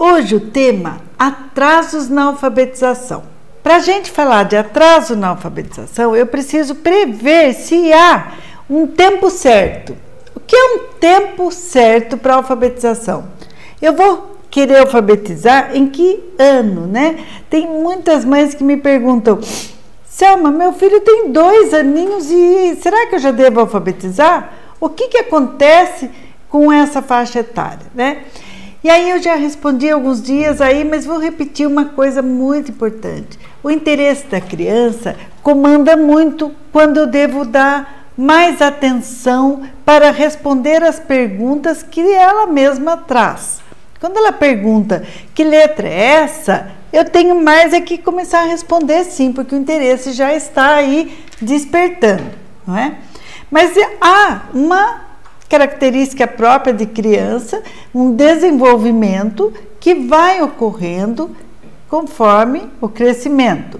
Hoje o tema: atrasos na alfabetização. Para a gente falar de atraso na alfabetização, eu preciso prever se há um tempo certo. O que é um tempo certo para a alfabetização? Eu vou querer alfabetizar em que ano, né? Tem muitas mães que me perguntam: Selma, meu filho tem 2 aninhos e será que eu já devo alfabetizar? O que acontece com essa faixa etária, né? E aí eu já respondi alguns dias aí, mas vou repetir uma coisa muito importante. O interesse da criança comanda muito quando eu devo dar mais atenção para responder as perguntas que ela mesma traz. Quando ela pergunta que letra é essa, eu tenho mais é que começar a responder sim, porque o interesse já está aí despertando, não é? Mas há uma característica própria de criança, um desenvolvimento que vai ocorrendo conforme o crescimento.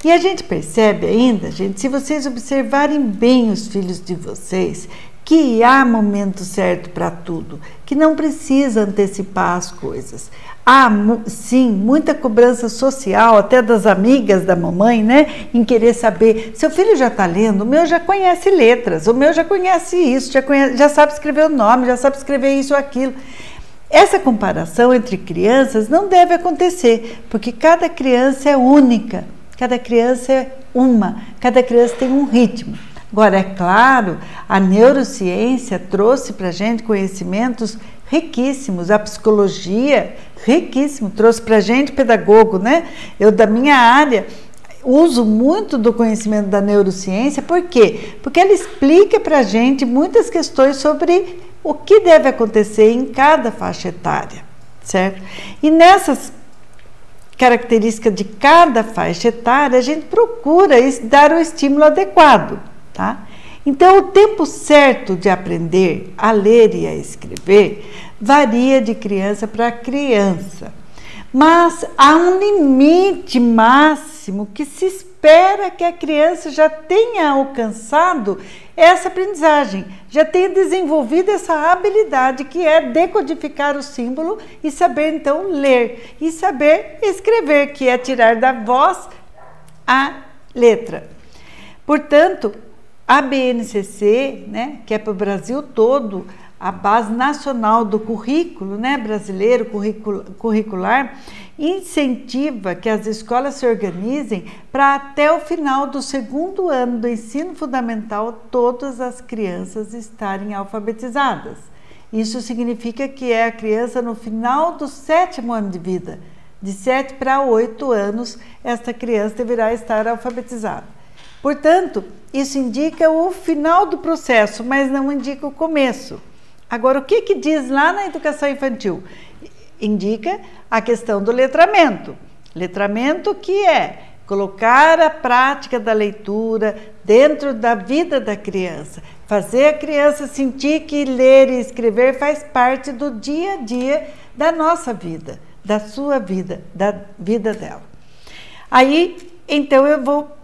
E a gente percebe ainda, gente, se vocês observarem bem os filhos de vocês, que há momento certo para tudo, que não precisa antecipar as coisas. Há, sim, muita cobrança social, até das amigas da mamãe, né? Em querer saber, seu filho já está lendo, o meu já conhece letras, o meu já conhece isso, já sabe escrever o nome, já sabe escrever isso ou aquilo. Essa comparação entre crianças não deve acontecer, porque cada criança é única, cada criança é uma, cada criança tem um ritmo. Agora, é claro, a neurociência trouxe para a gente conhecimentos riquíssimos, a psicologia, riquíssimo, trouxe para a gente pedagogo, né? Eu, da minha área, uso muito do conhecimento da neurociência, por quê? Porque ela explica para a gente muitas questões sobre o que deve acontecer em cada faixa etária, certo? E nessas características de cada faixa etária, a gente procura dar o estímulo adequado, tá? Então, o tempo certo de aprender a ler e a escrever varia de criança para criança, mas há um limite máximo que se espera que a criança já tenha alcançado essa aprendizagem, já tenha desenvolvido essa habilidade que é decodificar o símbolo e saber então ler e saber escrever, que é tirar da voz a letra. Portanto, a BNCC, né, que é para o Brasil todo, a base nacional do currículo, né, brasileiro, curricular, incentiva que as escolas se organizem para até o final do 2º ano do ensino fundamental todas as crianças estarem alfabetizadas. Isso significa que é a criança no final do 7º ano de vida, de 7 para 8 anos, esta criança deverá estar alfabetizada. Portanto, isso indica o final do processo, mas não indica o começo. Agora, o que diz lá na educação infantil? Indica a questão do letramento. Letramento que é colocar a prática da leitura dentro da vida da criança. Fazer a criança sentir que ler e escrever faz parte do dia a dia da nossa vida, da sua vida, da vida dela. Aí, então, eu vou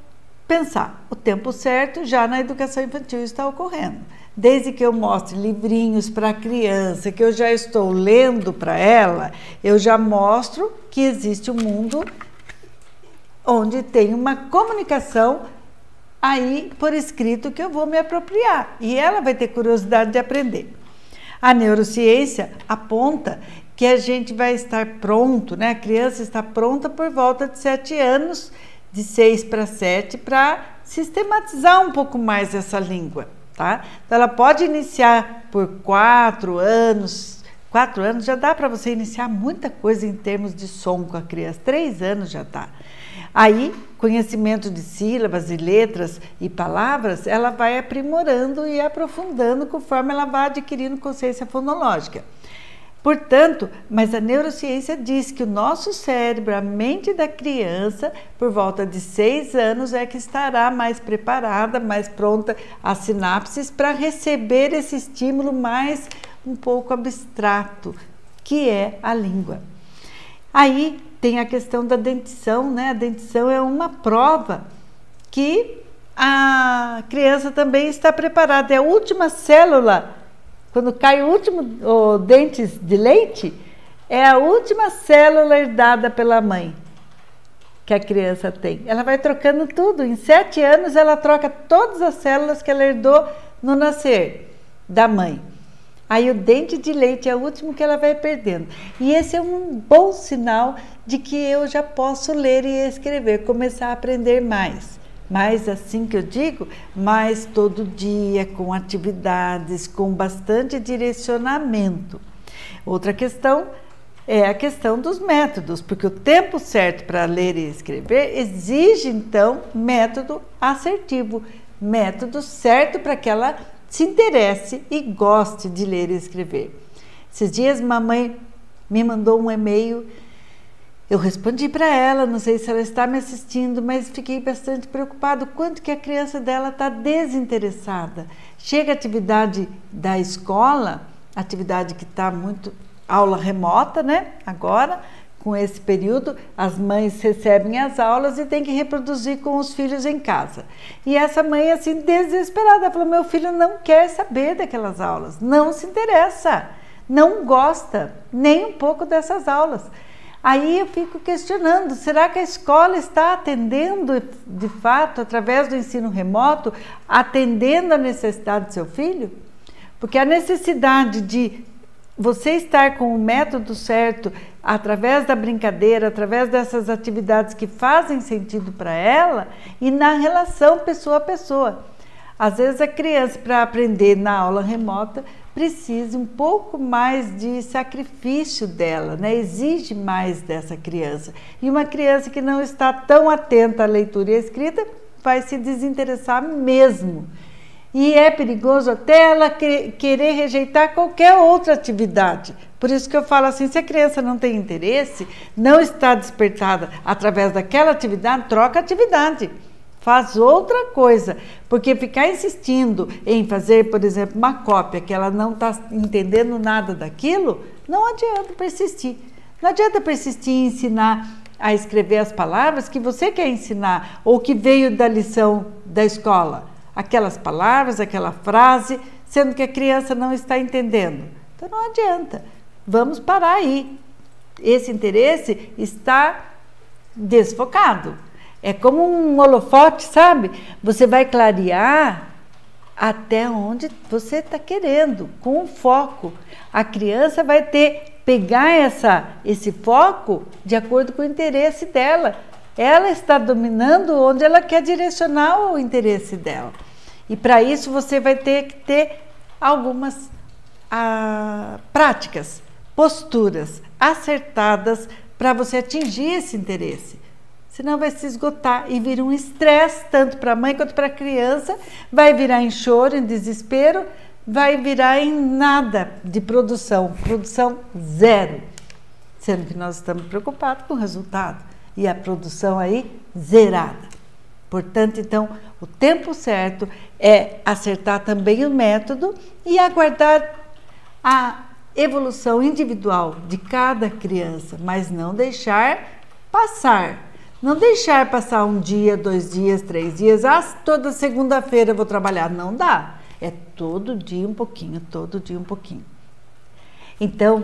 pensar, o tempo certo já na educação infantil está ocorrendo. Desde que eu mostre livrinhos para a criança, que eu já estou lendo para ela, eu já mostro que existe um mundo onde tem uma comunicação aí por escrito que eu vou me apropriar. E ela vai ter curiosidade de aprender. A neurociência aponta que a gente vai estar pronto, né? A criança está pronta por volta de 7 anos, de 6 para 7, para sistematizar um pouco mais essa língua, tá? Então, ela pode iniciar por 4 anos. 4 anos já dá para você iniciar muita coisa em termos de som com a criança. 3 anos já dá. Aí, conhecimento de sílabas e letras e palavras, ela vai aprimorando e aprofundando conforme ela vai adquirindo consciência fonológica. Portanto, mas a neurociência diz que o nosso cérebro, a mente da criança, por volta de 6 anos, é que estará mais preparada, mais pronta as sinapses para receber esse estímulo mais um pouco abstrato, que é a língua. Aí tem a questão da dentição, né? A dentição é uma prova que a criança também está preparada, é a última célula. Quando cai o último dentes de leite, é a última célula herdada pela mãe que a criança tem. Ela vai trocando tudo. Em 7 anos, ela troca todas as células que ela herdou no nascer da mãe. Aí o dente de leite é o último que ela vai perdendo. E esse é um bom sinal de que eu já posso ler e escrever, começar a aprender mais. Mas assim que eu digo, mais todo dia, com atividades, com bastante direcionamento. Outra questão é a questão dos métodos, porque o tempo certo para ler e escrever exige, então, método assertivo, método certo para que ela se interesse e goste de ler e escrever. Esses dias, mamãe me mandou um e-mail. Eu respondi para ela, não sei se ela está me assistindo, mas fiquei bastante preocupada. Quanto que a criança dela está desinteressada. Chega a atividade da escola, atividade que está muito aula remota, né? Agora, com esse período, as mães recebem as aulas e tem que reproduzir com os filhos em casa. E essa mãe, assim, desesperada, falou: meu filho não quer saber daquelas aulas, não se interessa, não gosta nem um pouco dessas aulas. Aí eu fico questionando, será que a escola está atendendo, de fato, através do ensino remoto, atendendo a necessidade do seu filho? Porque a necessidade de você estar com o método certo, através da brincadeira, através dessas atividades que fazem sentido para ela e na relação pessoa a pessoa. Às vezes a criança, para aprender na aula remota, precisa um pouco mais de sacrifício dela, né? Exige mais dessa criança. E uma criança que não está tão atenta à leitura e à escrita vai se desinteressar mesmo. E é perigoso até ela querer rejeitar qualquer outra atividade. Por isso que eu falo assim, se a criança não tem interesse, não está despertada através daquela atividade, troca a atividade. Faz outra coisa, porque ficar insistindo em fazer, por exemplo, uma cópia que ela não está entendendo nada daquilo, não adianta persistir. Não adianta persistir em ensinar a escrever as palavras que você quer ensinar ou que veio da lição da escola. Aquelas palavras, aquela frase, sendo que a criança não está entendendo. Então não adianta. Vamos parar aí. Esse interesse está desfocado. É como um holofote, sabe? Você vai clarear até onde você está querendo, com o foco. A criança vai pegar esse foco de acordo com o interesse dela. Ela está dominando onde ela quer direcionar o interesse dela. E para isso você vai ter que ter algumas práticas, posturas acertadas para você atingir esse interesse. Senão vai se esgotar e vira um estresse, tanto para a mãe quanto para a criança, vai virar em choro, em desespero, vai virar em nada de produção zero. Sendo que nós estamos preocupados com o resultado e a produção aí zerada. Portanto, então, o tempo certo é acertar também o método e aguardar a evolução individual de cada criança, mas não deixar passar. Não deixar passar 1 dia, 2 dias, 3 dias. Toda segunda-feira eu vou trabalhar. Não dá. É todo dia um pouquinho, todo dia um pouquinho. Então,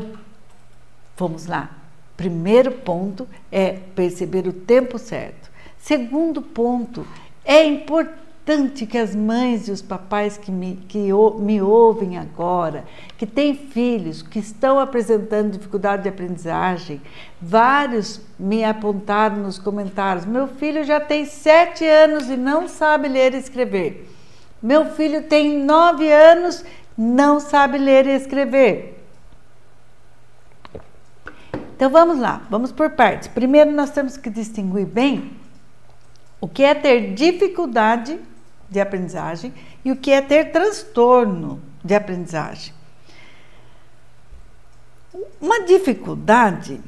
vamos lá. Primeiro ponto é perceber o tempo certo. Segundo ponto, é importante que as mães e os papais que me ouvem agora, que têm filhos, que estão apresentando dificuldade de aprendizagem, vários me apontaram nos comentários: meu filho já tem 7 anos e não sabe ler e escrever. Meu filho tem 9 anos, não sabe ler e escrever. Então vamos lá, vamos por partes. Primeiro nós temos que distinguir bem o que é ter dificuldade de aprendizagem e o que é ter transtorno de aprendizagem. Uma dificuldade,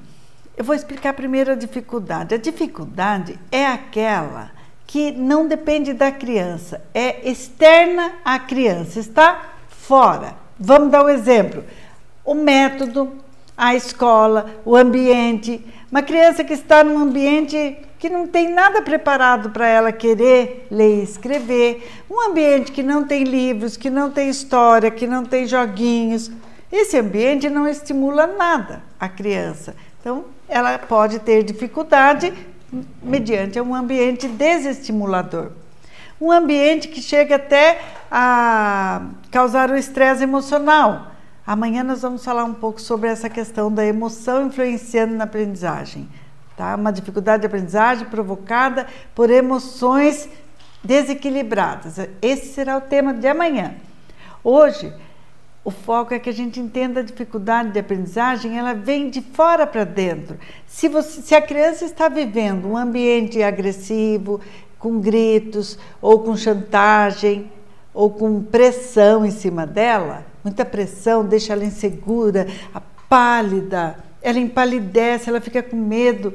eu vou explicar primeiro a dificuldade. A dificuldade é aquela que não depende da criança, é externa à criança, está fora. Vamos dar um exemplo. O método, a escola, o ambiente. Uma criança que está num ambiente que não tem nada preparado para ela querer ler e escrever, um ambiente que não tem livros, que não tem história, que não tem joguinhos, Esse ambiente não estimula nada a criança. Então, ela pode ter dificuldade mediante um ambiente desestimulador. Um ambiente que chega até a causar o estresse emocional. Amanhã nós vamos falar um pouco sobre essa questão da emoção influenciando na aprendizagem. Tá? Uma dificuldade de aprendizagem provocada por emoções desequilibradas. Esse será o tema de amanhã. Hoje, o foco é que a gente entenda a dificuldade de aprendizagem, ela vem de fora para dentro. Se a criança está vivendo um ambiente agressivo, com gritos, ou com chantagem, ou com pressão em cima dela, muita pressão deixa ela insegura, pálida, ela empalidece, ela fica com medo,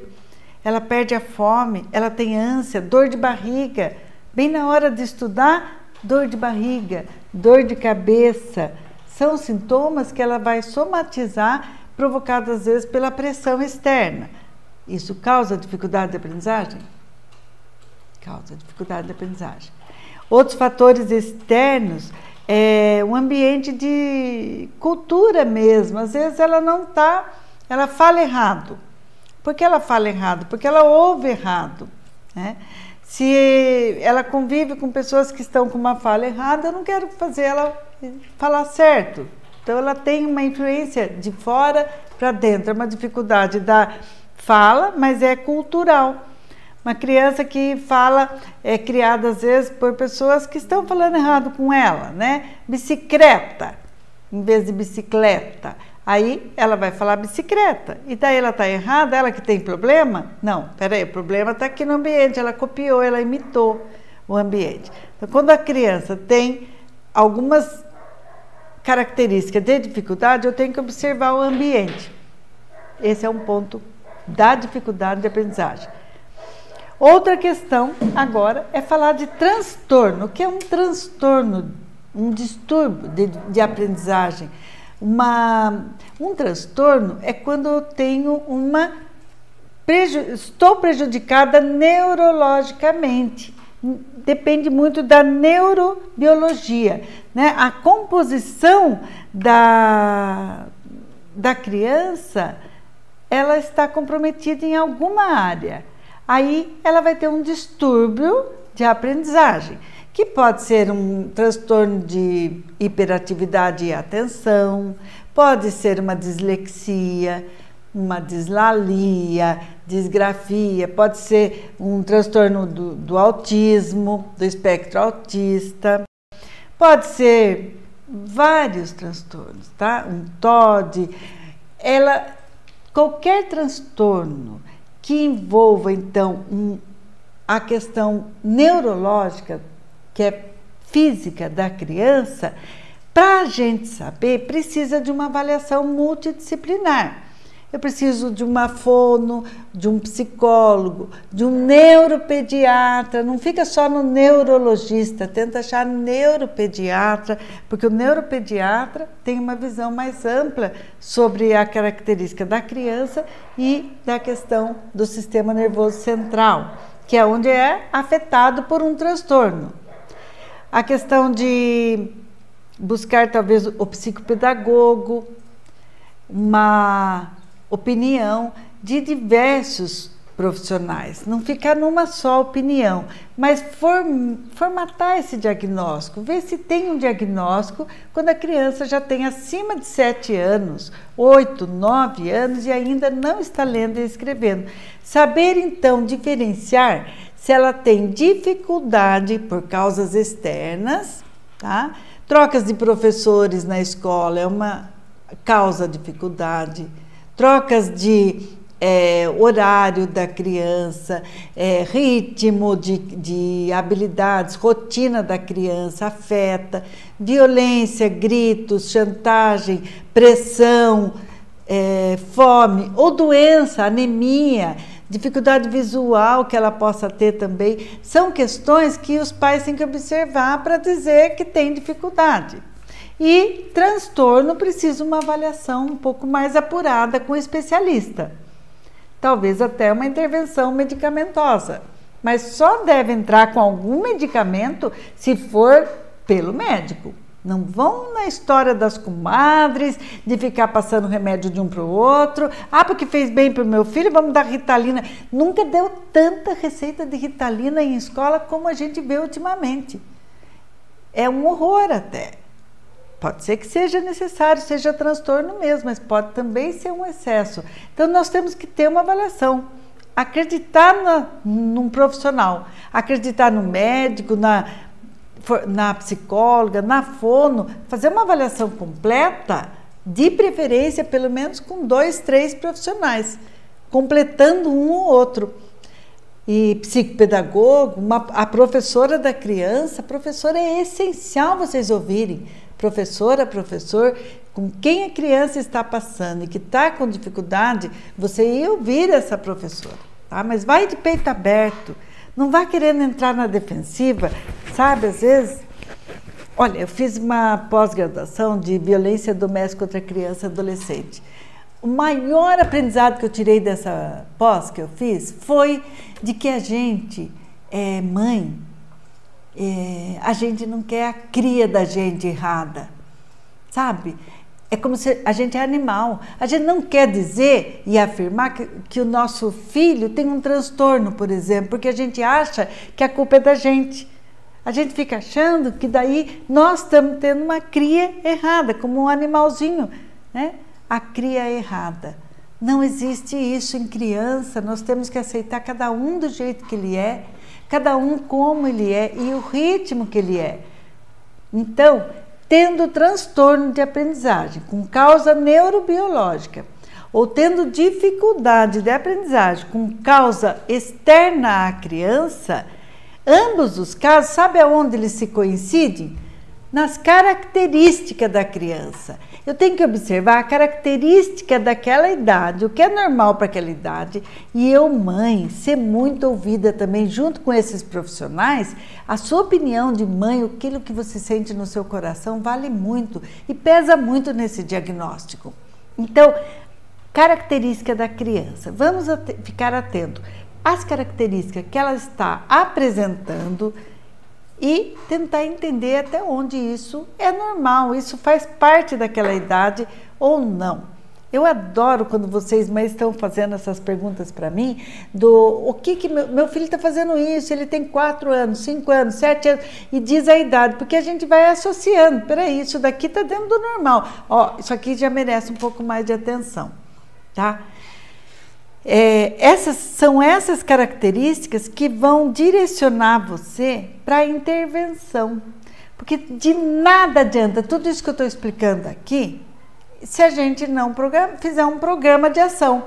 ela perde a fome, ela tem ânsia, dor de barriga. Bem na hora de estudar, dor de barriga, dor de cabeça. São sintomas que ela vai somatizar, provocados às vezes pela pressão externa. Isso causa dificuldade de aprendizagem? Causa dificuldade de aprendizagem. Outros fatores externos é um ambiente de cultura mesmo. Às vezes ela ela fala errado. Por que ela fala errado? Porque ela ouve errado, né? Se ela convive com pessoas que estão com uma fala errada, eu não quero fazer ela falar certo. Então ela tem uma influência de fora para dentro, é uma dificuldade da fala, mas é cultural. Uma criança que fala é criada às vezes por pessoas que estão falando errado com ela, né? Bicicleta, em vez de bicicleta. Aí ela vai falar bicicleta. E daí ela está errada, ela que tem problema? Não, peraí, o problema está aqui no ambiente. Ela copiou, ela imitou o ambiente. Então, quando a criança tem algumas características de dificuldade, eu tenho que observar o ambiente. Esse é um ponto da dificuldade de aprendizagem. Outra questão agora é falar de transtorno. O que é um transtorno? Um distúrbio de aprendizagem. Um transtorno é quando eu tenho estou prejudicada neurologicamente. Depende muito da neurobiologia, né? A composição da criança, ela está comprometida em alguma área. Aí ela vai ter um distúrbio de aprendizagem, que pode ser um transtorno de hiperatividade e atenção, pode ser uma dislexia, uma dislalia, disgrafia, pode ser um transtorno do autismo, do espectro autista, pode ser vários transtornos, tá? Um TOD, qualquer transtorno que envolva, então, a questão neurológica, que é física da criança, para a gente saber, precisa de uma avaliação multidisciplinar. Eu preciso de uma fono, de um psicólogo, de um neuropediatra. Não fica só no neurologista, tenta achar neuropediatra, porque o neuropediatra tem uma visão mais ampla sobre a característica da criança e da questão do sistema nervoso central, que é onde é afetado por um transtorno. A questão de buscar talvez o psicopedagogo, uma opinião de diversos profissionais, não ficar numa só opinião, mas formatar esse diagnóstico, ver se tem um diagnóstico quando a criança já tem acima de 7 anos, 8, 9 anos e ainda não está lendo e escrevendo. Saber então diferenciar se ela tem dificuldade por causas externas, tá? Trocas de professores na escola é uma causa dificuldade, trocas de horário da criança, ritmo de habilidades, rotina da criança afeta, violência, gritos, chantagem, pressão, fome ou doença, anemia, dificuldade visual que ela possa ter também, são questões que os pais têm que observar para dizer que tem dificuldade. E transtorno precisa uma avaliação um pouco mais apurada com o especialista. Talvez até uma intervenção medicamentosa, mas só deve entrar com algum medicamento se for pelo médico, Não vão na história das comadres, de ficar passando remédio de um para o outro. Porque fez bem para o meu filho, vamos dar Ritalina. Nunca deu tanta receita de Ritalina em escola como a gente vê ultimamente. É um horror até. Pode ser que seja necessário, seja transtorno mesmo, mas pode também ser um excesso. Então, nós temos que ter uma avaliação. Acreditar num profissional, acreditar no médico, na psicóloga, na fono, fazer uma avaliação completa, de preferência pelo menos com 2, 3 profissionais, completando um ou outro. E psicopedagogo, a professora da criança, professora é essencial vocês ouvirem. Professora, professor, com quem a criança está passando e que está com dificuldade, você ir ouvir essa professora, tá? Mas vai de peito aberto, não vá querendo entrar na defensiva, sabe? Às vezes, olha, eu fiz uma pós-graduação de violência doméstica contra criança e adolescente. O maior aprendizado que eu tirei dessa pós que eu fiz foi de que a gente é mãe, a gente não quer a cria da gente errada, sabe? É como se a gente é animal. A gente não quer dizer e afirmar que o nosso filho tem um transtorno, por exemplo, porque a gente acha que a culpa é da gente. A gente fica achando que daí nós estamos tendo uma cria errada, como um animalzinho, né? A cria errada. Não existe isso em criança, nós temos que aceitar cada um do jeito que ele é, cada um como ele é e o ritmo que ele é. Então, tendo transtorno de aprendizagem com causa neurobiológica ou tendo dificuldade de aprendizagem com causa externa à criança, ambos os casos, sabe aonde eles se coincidem? Nas características da criança. Eu tenho que observar a característica daquela idade, o que é normal para aquela idade, e eu, mãe, ser muito ouvida também, junto com esses profissionais. A sua opinião de mãe, aquilo que você sente no seu coração, vale muito e pesa muito nesse diagnóstico. Então, característica da criança, vamos ficar atento às características que ela está apresentando e tentar entender até onde isso é normal, isso faz parte daquela idade ou não. Eu adoro quando vocês mães estão fazendo essas perguntas para mim, o que meu filho está fazendo isso, ele tem 4 anos, 5 anos, 7 anos, e diz a idade, porque a gente vai associando, peraí, isso daqui está dentro do normal, isso aqui já merece um pouco mais de atenção, tá? São essas características que vão direcionar você para a intervenção, porque de nada adianta tudo isso que eu estou explicando aqui se a gente não fizer um programa de ação.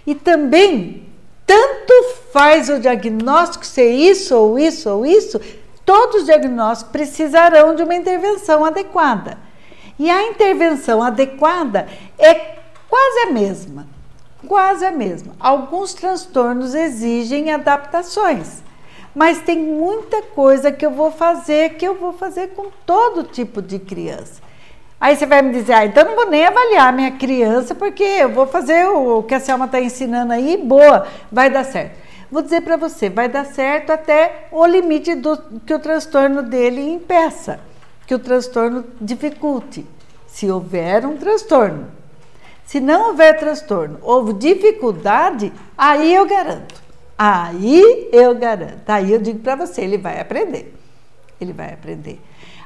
E também, tanto faz o diagnóstico ser isso ou isso ou isso, todos os diagnósticos precisarão de uma intervenção adequada. E a intervenção adequada é quase a mesma. Quase a mesma. Alguns transtornos exigem adaptações, mas tem muita coisa que eu vou fazer com todo tipo de criança. Aí você vai me dizer, então não vou nem avaliar minha criança, porque eu vou fazer o que a Selma está ensinando aí, boa, vai dar certo. Vou dizer para você, vai dar certo até o limite que o transtorno dele impeça, que o transtorno dificulte, se houver um transtorno. Se não houver transtorno, houve dificuldade, aí eu garanto. Aí eu digo para você, ele vai aprender. Ele vai aprender.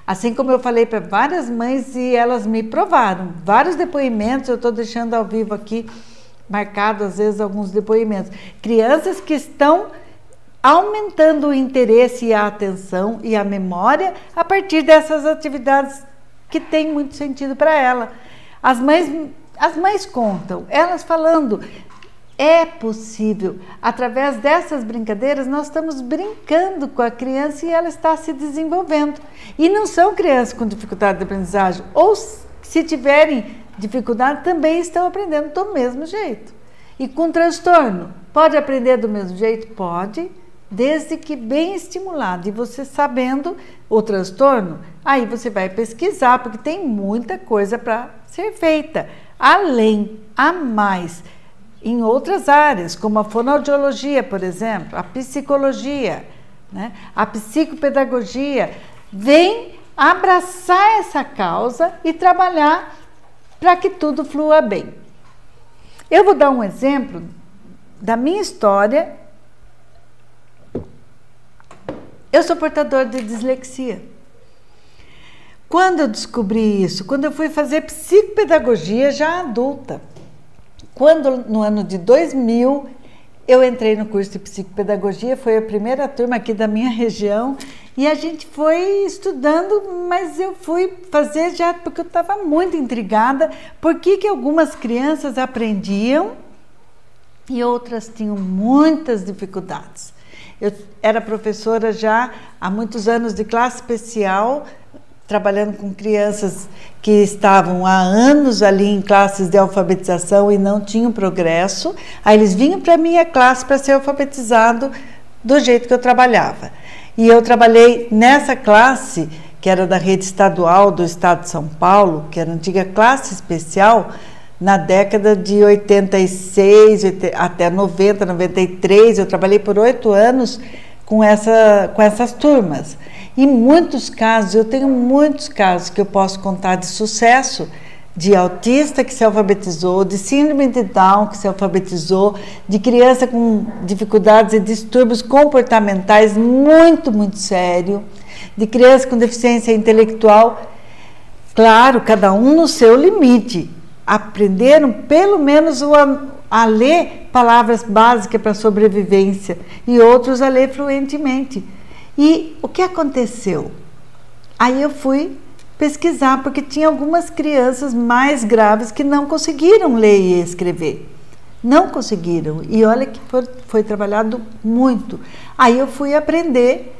Assim como eu falei para várias mães e elas me provaram. Vários depoimentos, eu estou deixando ao vivo aqui, marcado às vezes alguns depoimentos. Crianças que estão aumentando o interesse e a atenção e a memória a partir dessas atividades que têm muito sentido para ela. As mães contam, elas falando, é possível, através dessas brincadeiras, nós estamos brincando com a criança e ela está se desenvolvendo. E não são crianças com dificuldade de aprendizagem, ou se tiverem dificuldade, também estão aprendendo do mesmo jeito. E com transtorno, pode aprender do mesmo jeito? Pode, desde que bem estimulado. E você sabendo o transtorno, aí você vai pesquisar, porque tem muita coisa para ser feita. Além, a mais, em outras áreas, como a fonoaudiologia, por exemplo, a psicologia, né? A psicopedagogia, vem abraçar essa causa e trabalhar para que tudo flua bem. Eu vou dar um exemplo da minha história. Eu sou portadora de dislexia. Quando eu descobri isso? Quando eu fui fazer psicopedagogia já adulta. Quando, no ano de 2000, eu entrei no curso de psicopedagogia, foi a primeira turma aqui da minha região, e a gente foi estudando, mas eu fui fazer já porque eu estava muito intrigada, por que algumas crianças aprendiam e outras tinham muitas dificuldades. Eu era professora já há muitos anos de classe especial, trabalhando com crianças que estavam há anos ali em classes de alfabetização e não tinham progresso. Aí eles vinham para a minha classe para ser alfabetizado do jeito que eu trabalhava. E eu trabalhei nessa classe, que era da rede estadual do estado de São Paulo, que era a antiga classe especial, na década de 86 até 90, 93. Eu trabalhei por 8 anos com essas turmas. Em muitos casos, eu tenho muitos casos que eu posso contar de sucesso, de autista que se alfabetizou, de síndrome de Down que se alfabetizou, de criança com dificuldades e distúrbios comportamentais muito, muito sério, de criança com deficiência intelectual. Claro, cada um no seu limite. Aprenderam pelo menos a ler palavras básicas para sobrevivência e outros a ler fluentemente. E o que aconteceu? Aí eu fui pesquisar, porque tinha algumas crianças mais graves que não conseguiram ler e escrever. Não conseguiram. E olha que foi trabalhado muito. Aí eu fui aprender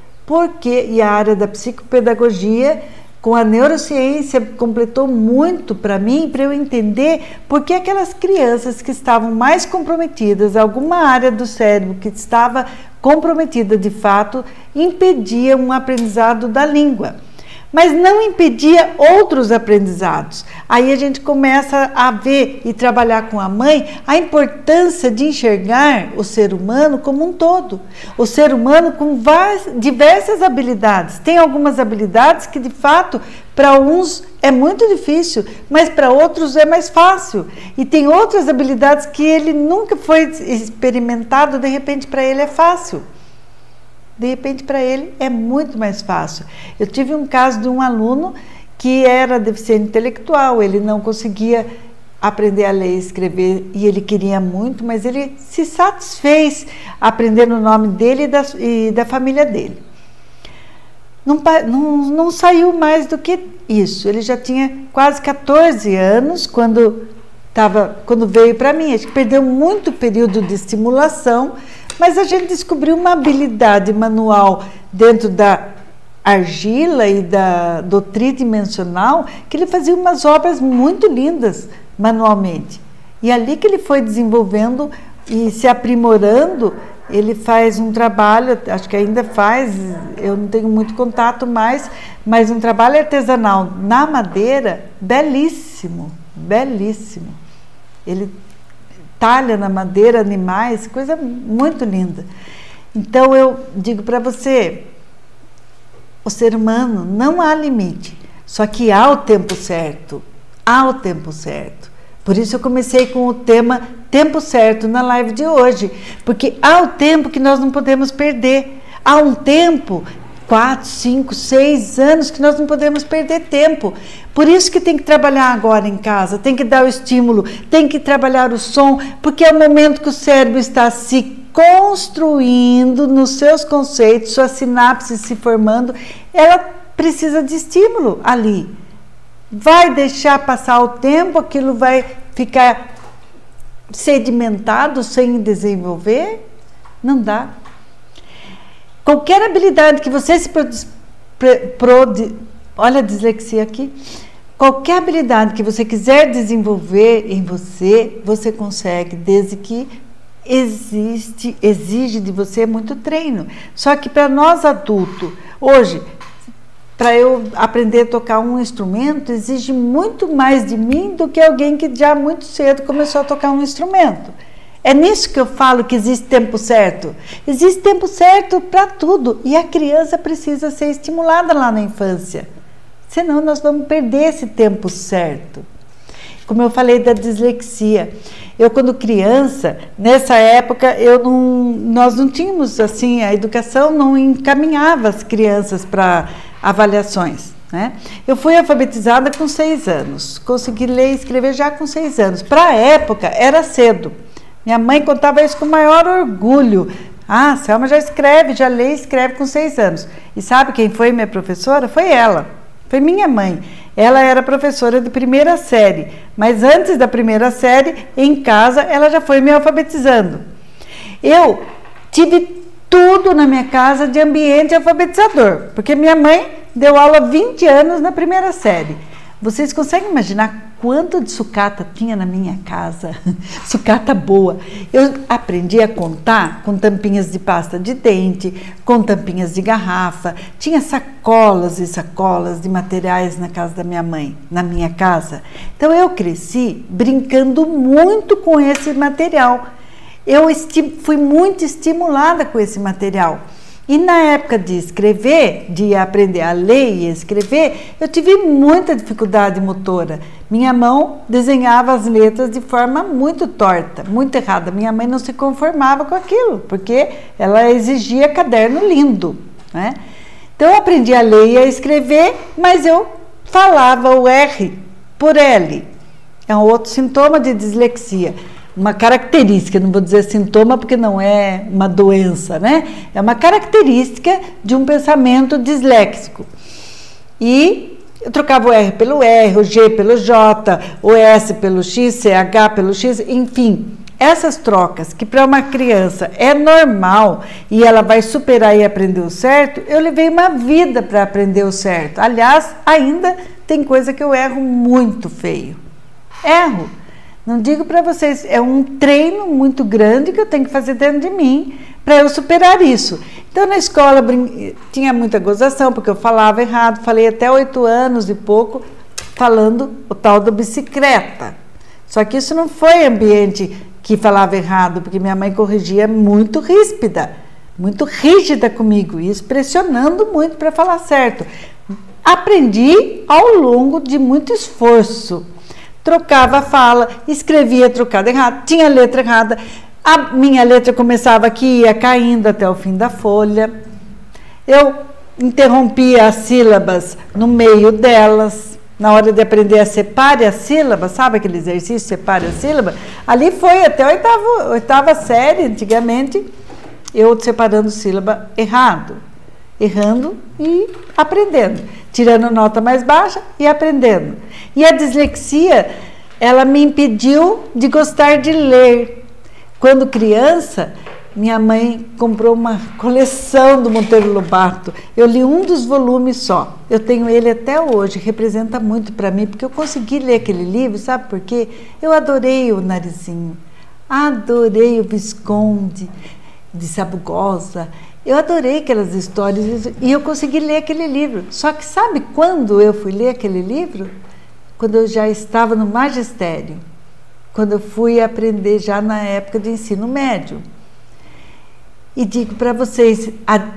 e a área da psicopedagogia com a neurociência completou muito para mim, para eu entender por que aquelas crianças que estavam mais comprometidas, alguma área do cérebro que estava comprometida de fato, impedia um aprendizado da língua, mas não impedia outros aprendizados. Aí a gente começa a ver e trabalhar com a mãe a importância de enxergar o ser humano como um todo. O ser humano com diversas habilidades. Tem algumas habilidades que, de fato, para uns é muito difícil, mas para outros é mais fácil. E tem outras habilidades que ele nunca foi experimentado, de repente para ele é fácil. De repente, para ele, é muito mais fácil. Eu tive um caso de um aluno que era deficiente intelectual, ele não conseguia aprender a ler e escrever, e ele queria muito, mas ele se satisfez aprendendo o nome dele e da família dele. Não saiu mais do que isso. Ele já tinha quase 14 anos quando veio para mim. Acho que perdeu muito período de estimulação, mas a gente descobriu uma habilidade manual dentro da argila e do tridimensional, que ele fazia umas obras muito lindas manualmente. E ali que ele foi desenvolvendo e se aprimorando, ele faz um trabalho, acho que ainda faz, eu não tenho muito contato mais, mas um trabalho artesanal na madeira, belíssimo, belíssimo. Ele talha na madeira animais, coisa muito linda. Então eu digo para você, o ser humano não há limite, só que há o tempo certo, há o tempo certo. Por isso eu comecei com o tema tempo certo na live de hoje, porque há o tempo que nós não podemos perder, há um tempo, 4, 5, 6 anos que nós não podemos perder tempo. Por isso que tem que trabalhar agora em casa, tem que dar o estímulo, tem que trabalhar o som, porque é o momento que o cérebro está se construindo nos seus conceitos, suas sinapses se formando, ela precisa de estímulo ali. Vai deixar passar o tempo, aquilo vai ficar sedimentado sem desenvolver? Não dá. Qualquer habilidade que você olha a dislexia aqui. Qualquer habilidade que você quiser desenvolver em você, você consegue, desde que exige de você muito treino. Só que para nós adultos, hoje, para eu aprender a tocar um instrumento, exige muito mais de mim do que alguém que já muito cedo começou a tocar um instrumento. É nisso que eu falo que existe tempo certo. Existe tempo certo para tudo. E a criança precisa ser estimulada lá na infância. senão nós vamos perder esse tempo certo. Como eu falei da dislexia, eu quando criança, nessa época, nós não tínhamos assim, a educação não encaminhava as crianças para avaliações, né? Eu fui alfabetizada com 6 anos, consegui ler e escrever já com 6 anos. Para a época era cedo. Minha mãe contava isso com o maior orgulho. Ah, Selma já escreve, já lê e escreve com 6 anos. E sabe quem foi minha professora? Foi ela, foi minha mãe. Ela era professora de 1ª série, mas antes da 1ª série, em casa, ela já foi me alfabetizando. Eu tive tudo na minha casa de ambiente alfabetizador, porque minha mãe deu aula 20 anos na 1ª série. Vocês conseguem imaginar quanto de sucata tinha na minha casa? Sucata boa. Eu aprendi a contar com tampinhas de pasta de dente, com tampinhas de garrafa. Tinha sacolas e sacolas de materiais na casa da minha mãe, na minha casa. Então eu cresci brincando muito com esse material. Eu fui muito estimulada com esse material. E na época de escrever, de aprender a ler e escrever, eu tive muita dificuldade motora. Minha mão desenhava as letras de forma muito torta, muito errada. Minha mãe não se conformava com aquilo, porque ela exigia caderno lindo, né? Então eu aprendi a ler e a escrever, mas eu falava o R por L. É um outro sintoma de dislexia. Uma característica, não vou dizer sintoma porque não é uma doença, né? É uma característica de um pensamento disléxico. E eu trocava o R pelo R, o G pelo J, o S pelo X, CH pelo X, enfim. Essas trocas, que para uma criança é normal e ela vai superar e aprender o certo, eu levei uma vida para aprender o certo. Aliás, ainda tem coisa que eu erro muito feio. Erro. Não digo para vocês, é um treino muito grande que eu tenho que fazer dentro de mim para eu superar isso. Então, na escola tinha muita gozação, porque eu falava errado, falei até 8 anos e pouco, falando o tal da bicicleta. Só que isso não foi ambiente que falava errado, porque minha mãe corrigia muito ríspida, muito rígida comigo, e pressionando muito para falar certo. Aprendi ao longo de muito esforço. Trocava a fala, escrevia trocada errada, tinha letra errada, a minha letra começava aqui e ia caindo até o fim da folha. Eu interrompia as sílabas no meio delas, na hora de aprender a separar as sílabas, sabe aquele exercício, separe a sílaba? Ali foi até a 8ª série, antigamente, eu separando sílaba errando e aprendendo, tirando nota mais baixa e aprendendo. E a dislexia, ela me impediu de gostar de ler. Quando criança, minha mãe comprou uma coleção do Monteiro Lobato. Eu li um dos volumes só. Eu tenho ele até hoje, representa muito para mim, porque eu consegui ler aquele livro, sabe por quê? Eu adorei o Narizinho, adorei o Visconde de Sabugosa. Eu adorei aquelas histórias e eu consegui ler aquele livro. Só que sabe quando eu fui ler aquele livro? Quando eu já estava no magistério. Quando eu fui aprender já na época de ensino médio. E digo para vocês,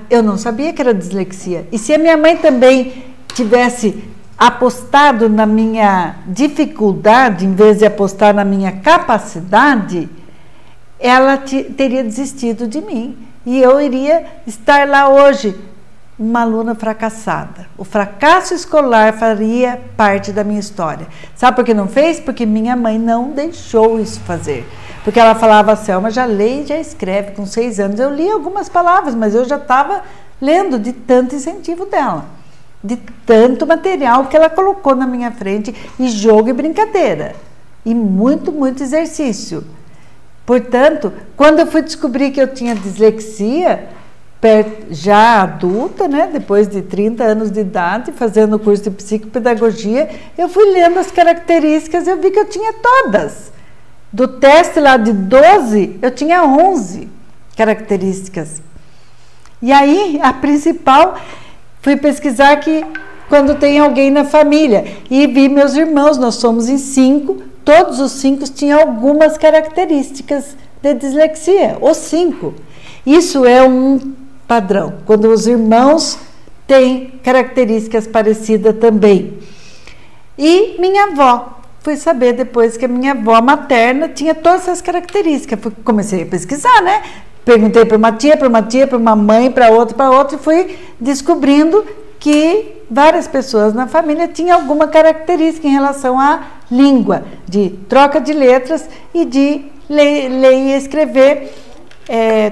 eu não sabia que era dislexia. E se a minha mãe também tivesse apostado na minha dificuldade, em vez de apostar na minha capacidade, ela teria desistido de mim. E eu iria estar lá hoje, uma aluna fracassada. O fracasso escolar faria parte da minha história. Sabe por que não fez? Porque minha mãe não deixou isso fazer. Porque ela falava, Selma, já lê e já escreve. Com 6 anos eu li algumas palavras, mas eu já estava lendo de tanto incentivo dela. De tanto material que ela colocou na minha frente, e jogo e brincadeira. E muito, muito exercício. Portanto, quando eu fui descobrir que eu tinha dislexia, já adulta, né, depois de 30 anos de idade, fazendo o curso de psicopedagogia, eu fui lendo as características e eu vi que eu tinha todas. Do teste lá de 12, eu tinha 11 características. E aí, a principal, fui pesquisar que quando tem alguém na família, e vi meus irmãos, nós somos em 5, todos os 5 tinham algumas características de dislexia, os 5. Isso é um padrão. Quando os irmãos tem características parecidas também. E minha avó. Fui saber depois que a minha avó materna tinha todas essas características. Comecei a pesquisar, né? Perguntei para uma tia, para uma mãe, para outra, e fui descobrindo que várias pessoas na família tinham alguma característica em relação à língua, de troca de letras e de ler e escrever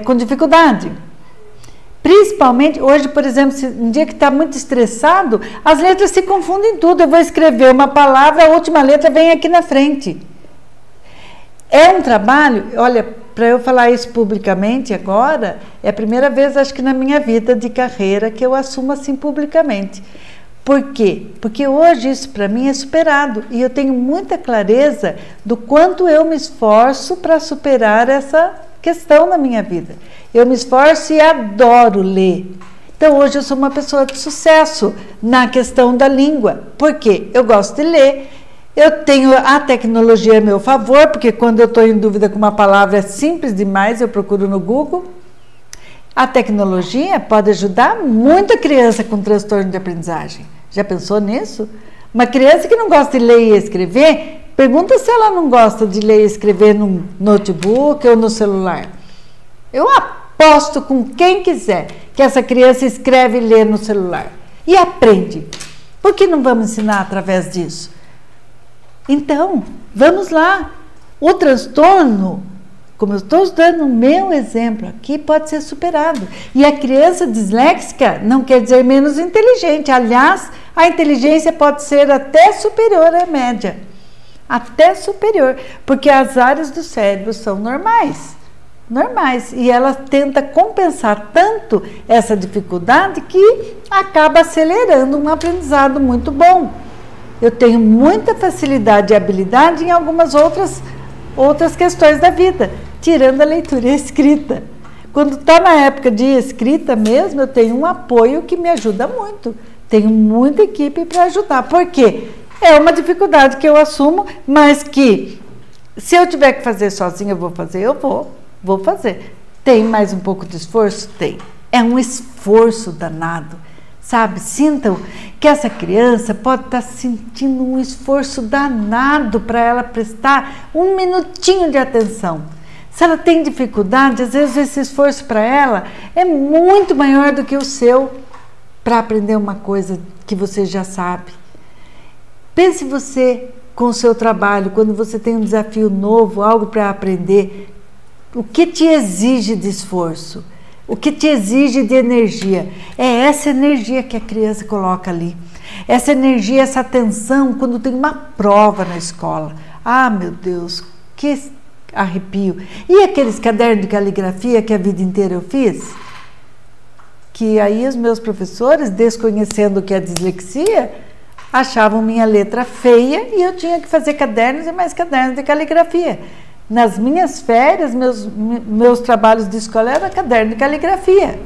com dificuldade. Principalmente, hoje, por exemplo, um dia que está muito estressado, as letras se confundem tudo. Eu vou escrever uma palavra, a última letra vem aqui na frente. É um trabalho, olha, para eu falar isso publicamente agora, é a primeira vez, acho que na minha vida de carreira, que eu assumo assim publicamente. Por quê? Porque hoje isso para mim é superado e eu tenho muita clareza do quanto eu me esforço para superar essa questão na minha vida. Eu me esforço e adoro ler. Então hoje eu sou uma pessoa de sucesso na questão da língua. Por quê? Eu gosto de ler. Eu tenho a tecnologia a meu favor, porque quando eu estou em dúvida com uma palavra é simples demais, eu procuro no Google. A tecnologia pode ajudar muito a criança com transtorno de aprendizagem. Já pensou nisso? Uma criança que não gosta de ler e escrever, pergunta se ela não gosta de ler e escrever no notebook ou no celular. Eu aposto com quem quiser que essa criança escreve e lê no celular. E aprende. Por que não vamos ensinar através disso? Então, vamos lá. O transtorno, como eu estou dando o meu exemplo aqui, pode ser superado. E a criança disléxica não quer dizer menos inteligente. Aliás, a inteligência pode ser até superior à média. Até superior, porque as áreas do cérebro são normais. E ela tenta compensar tanto essa dificuldade que acaba acelerando um aprendizado muito bom. Eu tenho muita facilidade e habilidade em algumas outras questões da vida, tirando a leitura e a escrita. Quando está na época de escrita mesmo, eu tenho um apoio que me ajuda muito. Tenho muita equipe para ajudar. Por quê? É uma dificuldade que eu assumo, mas que se eu tiver que fazer sozinha, eu vou fazer. Tem mais um pouco de esforço? Tem. É um esforço danado, sabe? Sintam que essa criança pode estar sentindo um esforço danado para ela prestar um minutinho de atenção. Se ela tem dificuldade, às vezes esse esforço para ela é muito maior do que o seu para aprender uma coisa que você já sabe. Pense você com o seu trabalho, quando você tem um desafio novo, algo para aprender. O que te exige de esforço? O que te exige de energia? É essa energia que a criança coloca ali. Essa energia, essa atenção quando tem uma prova na escola. Ah, meu Deus, que arrepio. E aqueles cadernos de caligrafia que a vida inteira eu fiz? Que aí os meus professores, desconhecendo o que é dislexia, achavam minha letra feia e eu tinha que fazer cadernos e mais cadernos de caligrafia. Nas minhas férias, meus trabalhos de escola era caderno de caligrafia.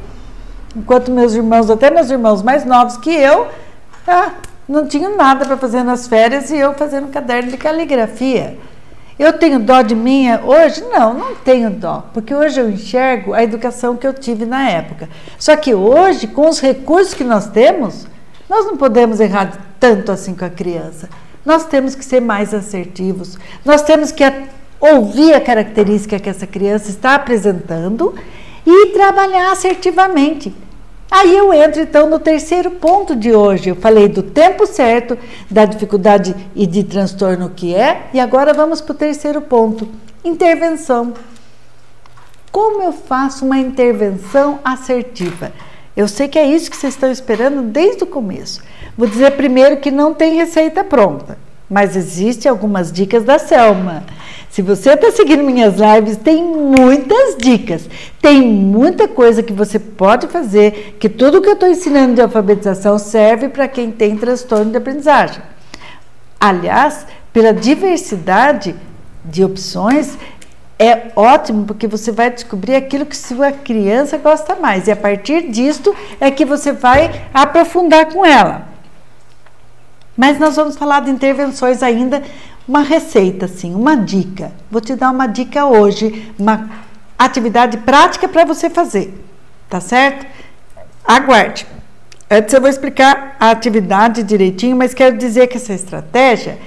Enquanto meus irmãos, até meus irmãos mais novos que eu, não tinham nada para fazer nas férias e eu fazendo caderno de caligrafia. Eu tenho dó de mim hoje? Não tenho dó, porque hoje eu enxergo a educação que eu tive na época. Só que hoje, com os recursos que nós temos, nós não podemos errar tanto assim com a criança. Nós temos que ser mais assertivos, nós temos que ouvir a característica que essa criança está apresentando e trabalhar assertivamente. Aí eu entro então no terceiro ponto de hoje. Eu falei do tempo certo, da dificuldade e de transtorno que é, e agora vamos para o terceiro ponto, intervenção. Como eu faço uma intervenção assertiva? Eu sei que é isso que vocês estão esperando desde o começo. Vou dizer primeiro que não tem receita pronta, mas existem algumas dicas da Selma. Se você está seguindo minhas lives, tem muitas dicas, tem muita coisa que você pode fazer, que tudo que eu estou ensinando de alfabetização serve para quem tem transtorno de aprendizagem. Aliás, pela diversidade de opções, é ótimo porque você vai descobrir aquilo que sua criança gosta mais e a partir disto é que você vai aprofundar com ela. Mas nós vamos falar de intervenções ainda, uma receita, assim, uma dica. Vou te dar uma dica hoje, uma atividade prática para você fazer, tá certo? Aguarde. Antes eu vou explicar a atividade direitinho, mas quero dizer que essa estratégia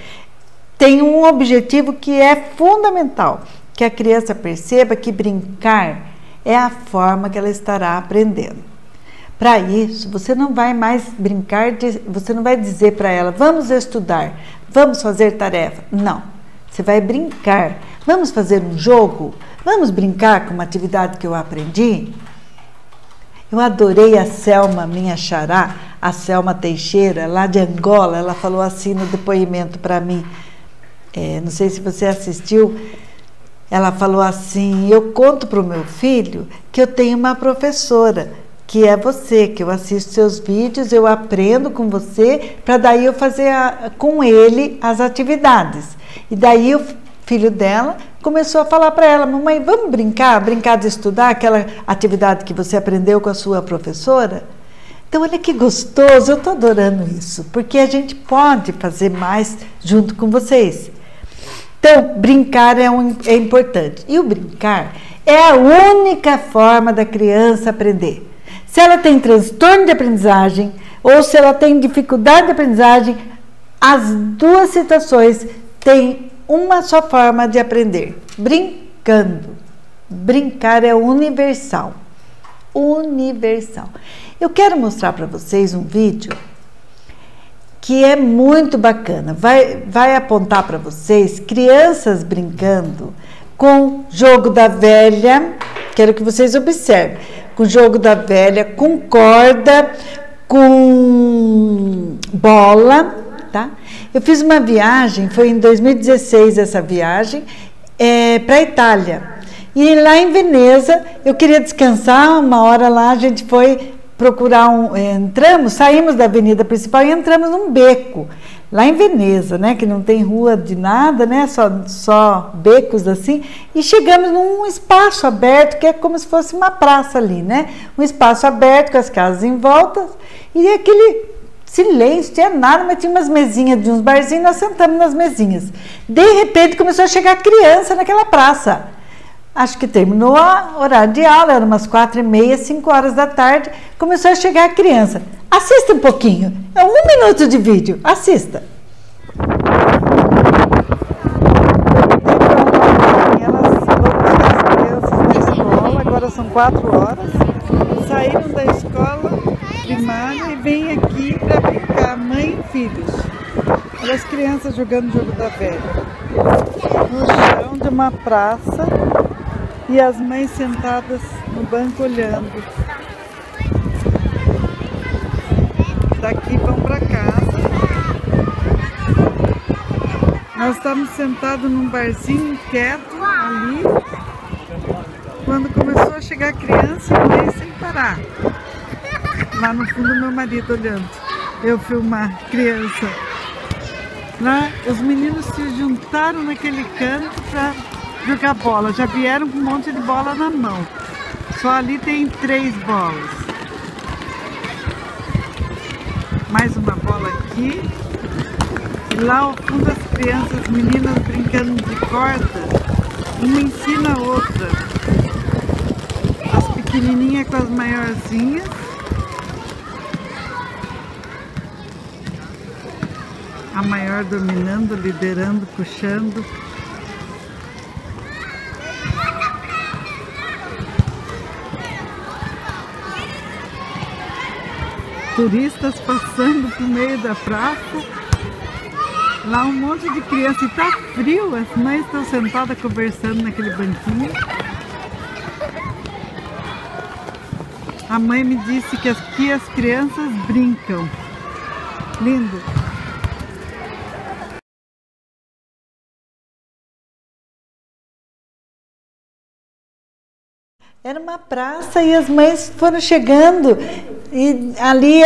tem um objetivo que é fundamental, que a criança perceba que brincar é a forma que ela estará aprendendo. Para isso, você não vai mais brincar, você não vai dizer para ela, vamos estudar, vamos fazer tarefa. Não, você vai brincar. Vamos fazer um jogo? Vamos brincar com uma atividade que eu aprendi? Eu adorei a Selma, minha xará, a Selma Teixeira, lá de Angola. Ela falou assim no depoimento para mim. Não sei se você assistiu. Ela falou assim, eu conto para o meu filho que eu tenho uma professora, que é você, que eu assisto seus vídeos, eu aprendo com você, para daí eu fazer com ele as atividades. E daí o filho dela começou a falar para ela, mamãe, vamos brincar de estudar aquela atividade que você aprendeu com a sua professora? Então, olha que gostoso, eu estou adorando isso, porque a gente pode fazer mais junto com vocês. Então, brincar é importante. E o brincar é a única forma da criança aprender. Se ela tem transtorno de aprendizagem ou se ela tem dificuldade de aprendizagem, as duas situações têm uma só forma de aprender, brincando. Brincar é universal. Universal. Eu quero mostrar para vocês um vídeo que é muito bacana. Vai apontar para vocês crianças brincando com jogo da velha. Quero que vocês observem. Com jogo da velha, com corda, com bola, tá? Eu fiz uma viagem, foi em 2016 essa viagem, para a Itália. E lá em Veneza, eu queria descansar, uma hora lá a gente foi procurar saímos da avenida principal e entramos num beco, lá em Veneza, né, que não tem rua de nada, né, só becos assim, e chegamos num espaço aberto, que é como se fosse uma praça ali, né, um espaço aberto com as casas em volta, e aquele silêncio, tinha nada, mas tinha umas mesinhas de uns barzinhos, nós sentamos nas mesinhas. De repente começou a chegar criança naquela praça. Acho que terminou o horário de aula, eram umas 4h30, 5 horas da tarde, começou a chegar a criança. Assista um pouquinho, é 1 minuto de vídeo, assista. As crianças da escola, agora são 4 horas, saíram da escola primária e vêm aqui para brincar, mãe e filhos. Olha as crianças jogando o jogo da velha. No chão de uma praça. E as mães sentadas no banco olhando. Daqui vão para casa. Nós estamos sentados num barzinho quieto ali. Quando começou a chegar a criança, eu olhei sem parar. Lá no fundo, meu marido olhando. Eu filmar criança. Lá, os meninos se juntaram naquele canto para jogar bola, já vieram com um monte de bola na mão. Só ali tem 3 bolas. Mais uma bola aqui. E lá ao fundo as crianças, as meninas brincando de corda. Uma ensina a outra. As pequenininhas com as maiorzinhas. A maior dominando, liderando, puxando. Turistas passando por meio da praça. Lá um monte de criança. E tá frio, as mães estão sentadas conversando naquele banquinho. A mãe me disse que aqui as crianças brincam. Lindo. Era uma praça e as mães foram chegando e ali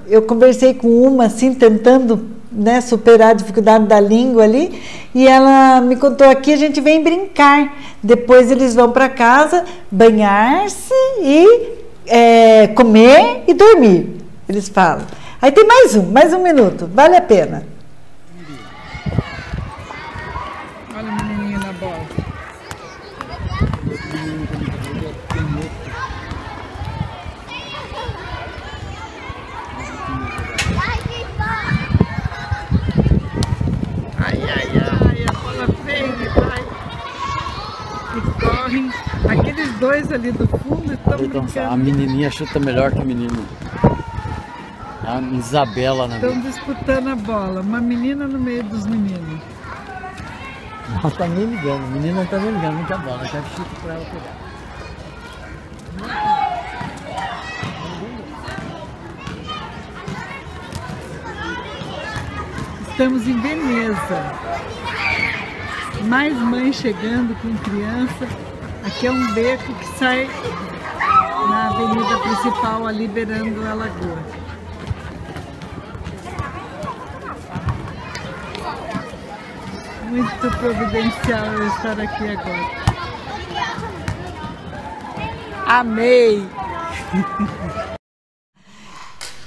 eu conversei com uma assim, tentando, né, superar a dificuldade da língua ali, e ela me contou, aqui a gente vem brincar, depois eles vão para casa banhar-se e comer e dormir, eles falam. Aí tem mais um minuto, vale a pena. Olha o menininho na bola. dois ali do fundo estão brincando. A menininha chuta melhor que o menino. A Isabela, né? Estão disputando a bola. Uma menina no meio dos meninos. Ela tá nem ligando. A menina não tá nem ligando muita bola. Ela quer que chute pra ela pegar. Estamos em Veneza. Mais mães chegando com criança. Aqui é um beco que sai na avenida principal, ali beirando a lagoa. Muito providencial eu estar aqui agora. Amei!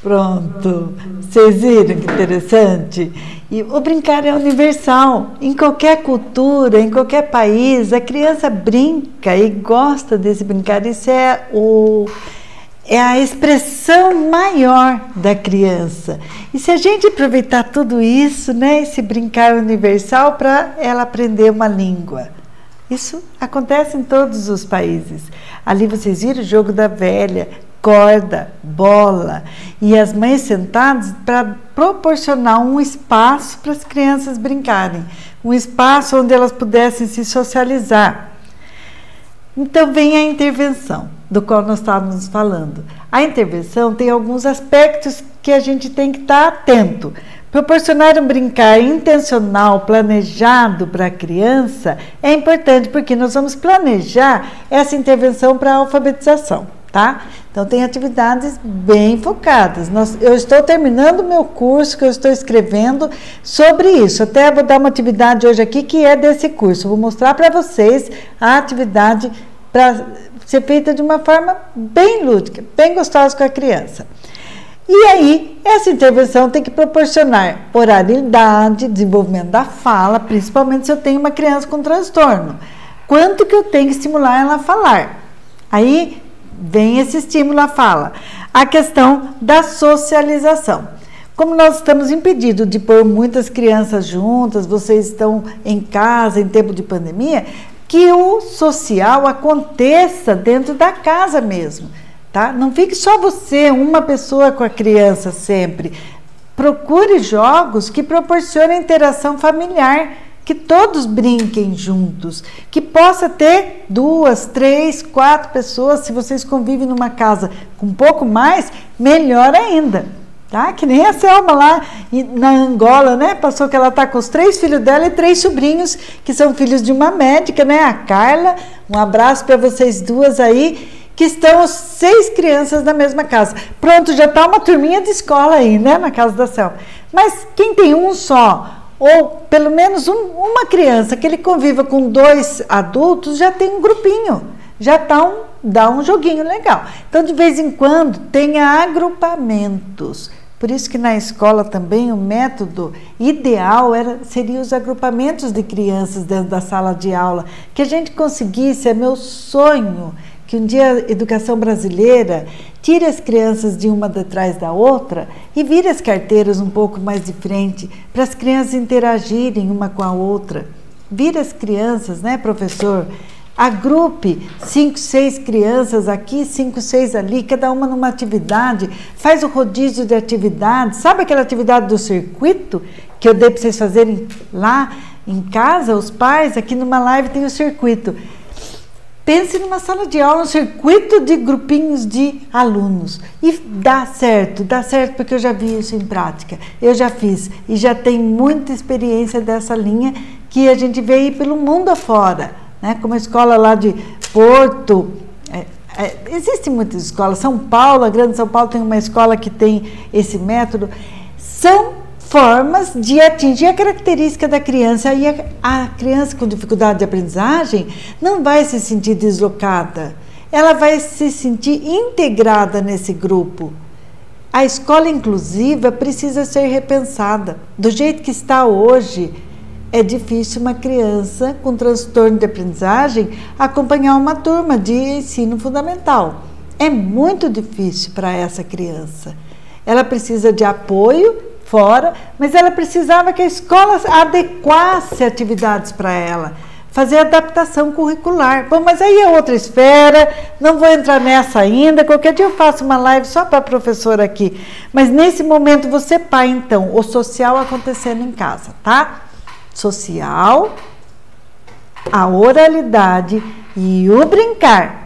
Pronto, vocês viram que interessante? E o brincar é universal, em qualquer cultura, em qualquer país, a criança brinca e gosta desse brincar, isso é a expressão maior da criança. E se a gente aproveitar tudo isso, né, esse brincar universal para ela aprender uma língua. Isso acontece em todos os países. Ali vocês viram o jogo da velha, corda, bola, e as mães sentadas para proporcionar um espaço para as crianças brincarem, um espaço onde elas pudessem se socializar. Então vem a intervenção, do qual nós estávamos falando. A intervenção tem alguns aspectos que a gente tem que estar atento. Proporcionar um brincar intencional, planejado para a criança é importante, porque nós vamos planejar essa intervenção para a alfabetização, tá? Então tem atividades bem focadas. Eu estou terminando o meu curso, que eu estou escrevendo sobre isso. Até vou dar uma atividade hoje aqui que é desse curso. Vou mostrar para vocês a atividade para ser feita de uma forma bem lúdica, bem gostosa com a criança. E aí, essa intervenção tem que proporcionar oralidade, desenvolvimento da fala, principalmente se eu tenho uma criança com transtorno. Quanto que eu tenho que estimular ela a falar? Aí vem esse estímulo à fala. A questão da socialização. Como nós estamos impedidos de pôr muitas crianças juntas, vocês estão em casa em tempo de pandemia, que o social aconteça dentro da casa mesmo. Tá? Não fique só você, uma pessoa com a criança sempre. Procure jogos que proporcionem interação familiar, que todos brinquem juntos, que possa ter 2, 3, 4 pessoas. Se vocês convivem numa casa com um pouco mais, melhor ainda. Tá? Que nem a Selma lá na Angola, né? Passou que ela está com os 3 filhos dela e 3 sobrinhos, que são filhos de uma médica, né? A Carla, um abraço para vocês duas aí, que estão 6 crianças na mesma casa. Pronto, já está uma turminha de escola aí, né, na casa da Selma. Mas quem tem um só, ou pelo menos uma criança que ele conviva com 2 adultos, já tem um grupinho, já dá um joguinho legal. Então, de vez em quando, tenha agrupamentos. Por isso que na escola também o método ideal seria os agrupamentos de crianças dentro da sala de aula, que a gente conseguisse, é meu sonho, que um dia a educação brasileira tire as crianças de uma detrás da outra e vire as carteiras um pouco mais de frente, para as crianças interagirem uma com a outra. Vire as crianças, né, professor? Agrupe 5, 6 crianças aqui, 5, 6 ali, cada uma numa atividade, faz o rodízio de atividades. Sabe aquela atividade do circuito que eu dei para vocês fazerem lá em casa, os pais? Aqui numa live tem o circuito. Pense numa sala de aula, um circuito de grupinhos de alunos. E dá certo porque eu já vi isso em prática. Eu já fiz e já tenho muita experiência dessa linha que a gente vê aí pelo mundo afora, né? Como a escola lá de Porto, existem muitas escolas. São Paulo, a Grande São Paulo tem uma escola que tem esse método. São formas de atingir a característica da criança, e a criança com dificuldade de aprendizagem não vai se sentir deslocada, ela vai se sentir integrada nesse grupo. A escola inclusiva precisa ser repensada. Do jeito que está hoje, é difícil uma criança com transtorno de aprendizagem acompanhar uma turma de ensino fundamental. É muito difícil para essa criança. Ela precisa de apoio fora, mas ela precisava que a escola adequasse atividades para ela, fazer adaptação curricular. Bom, mas aí é outra esfera, não vou entrar nessa ainda, qualquer dia eu faço uma live só para a professora aqui. Mas nesse momento você, pai, então, o social acontecendo em casa, tá? Social, a oralidade e o brincar.